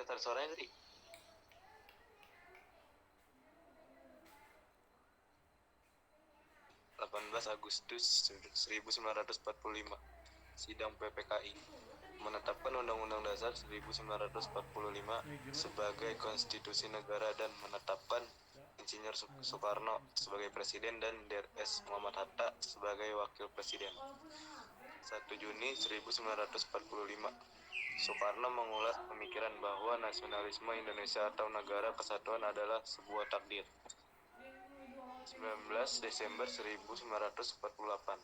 sekitar suaranya tadi. 18 Agustus 1945, sidang PPKI menetapkan Undang-Undang Dasar 1945 sebagai konstitusi negara dan menetapkan Insinyur Soekarno sebagai presiden dan Drs Muhammad Hatta sebagai wakil presiden. 1 Juni 1945, Soekarno mengulas pemikiran bahwa nasionalisme Indonesia atau negara kesatuan adalah sebuah takdir. 19 Desember 1948,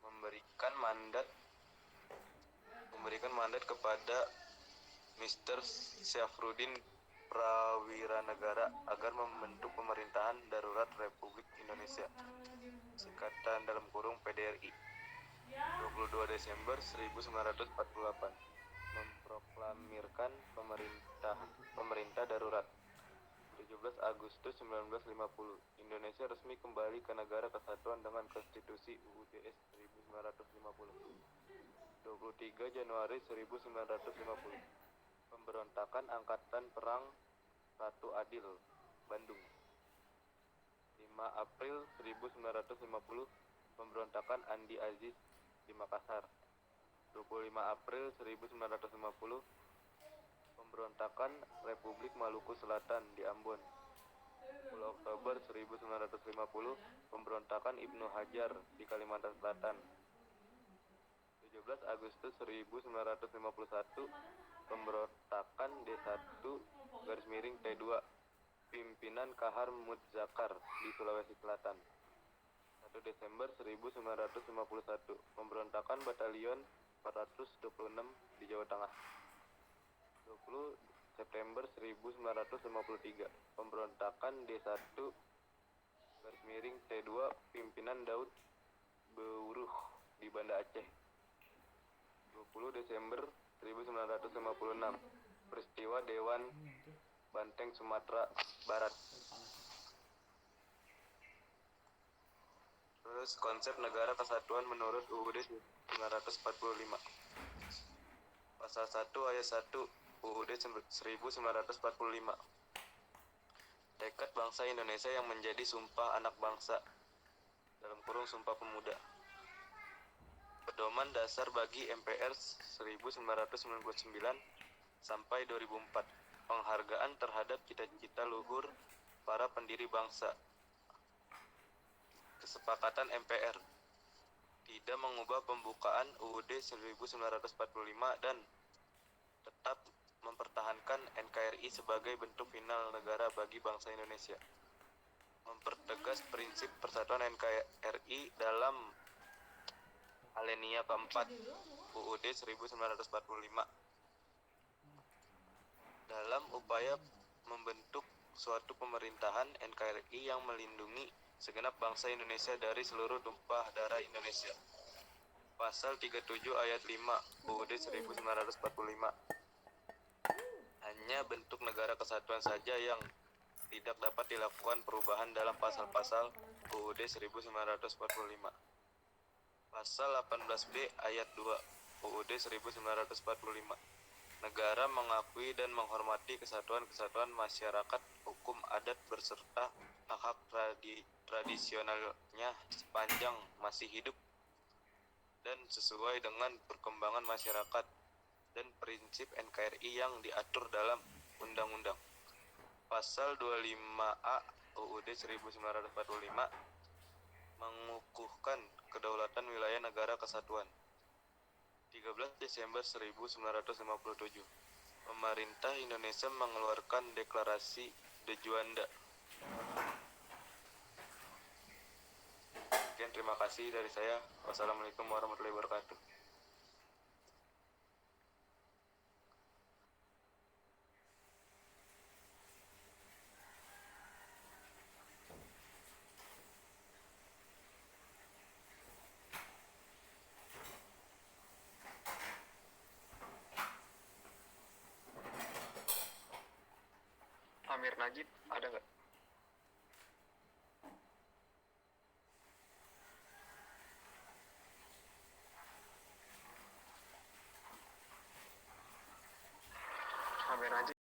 memberikan mandat kepada Mr. Syafruddin Prawiranegara agar membentuk pemerintahan darurat Republik Indonesia, singkatan dalam kurung PDRI. 22 Desember 1948, memproklamirkan pemerintah darurat. 17 Agustus 1950, Indonesia resmi kembali ke negara kesatuan dengan Konstitusi UUD 1950. 23 Januari 1950, pemberontakan Angkatan Perang 1 Adil, Bandung. 5 April 1950, pemberontakan Andi Aziz di Makassar. 25 April 1950, pemberontakan Republik Maluku Selatan di Ambon. 10 Oktober 1950, pemberontakan Ibnu Hajar di Kalimantan Selatan. 17 Agustus 1951, pemberontakan D1 _T2, pimpinan Kahar Mudzakar di Sulawesi Selatan. 1 Desember 1951, pemberontakan Batalion 426 di Jawa Tengah. 20 September 1953, pemberontakan D1 _T2, pimpinan Daud Bewuruh di Banda Aceh. 20 Desember 1956, peristiwa Dewan Banteng Sumatera Barat. Terus konsep negara kesatuan menurut UUD 1945. Pasal 1 ayat 1 UUD 1945. Tekad bangsa Indonesia yang menjadi sumpah anak bangsa, dalam kurung Sumpah Pemuda. Pedoman dasar bagi MPR 1999 sampai 2004. Penghargaan terhadap cita-cita luhur para pendiri bangsa. Kesepakatan MPR tidak mengubah pembukaan UUD 1945 dan tetap mempertahankan NKRI sebagai bentuk final negara bagi bangsa Indonesia. Mempertegas prinsip persatuan NKRI dalam alinea keempat UUD 1945. Dalam upaya membentuk suatu pemerintahan NKRI yang melindungi segenap bangsa Indonesia dari seluruh tumpah darah Indonesia. Pasal 37 ayat 5 UUD 1945. Hanya bentuk negara kesatuan saja yang tidak dapat dilakukan perubahan dalam pasal-pasal UUD 1945. Pasal 18B ayat 2 UUD 1945. Negara mengakui dan menghormati kesatuan-kesatuan masyarakat hukum adat beserta hak-hak tradisionalnya sepanjang masih hidup dan sesuai dengan perkembangan masyarakat dan prinsip NKRI yang diatur dalam undang-undang. Pasal 25A UUD 1945 mengukuhkan kedaulatan wilayah negara kesatuan. 13 Desember 1957, pemerintah Indonesia mengeluarkan deklarasi De Juanda. Sekian, terima kasih dari saya. Wassalamualaikum warahmatullahi wabarakatuh. Amir Najib ada nggak? Amir Najib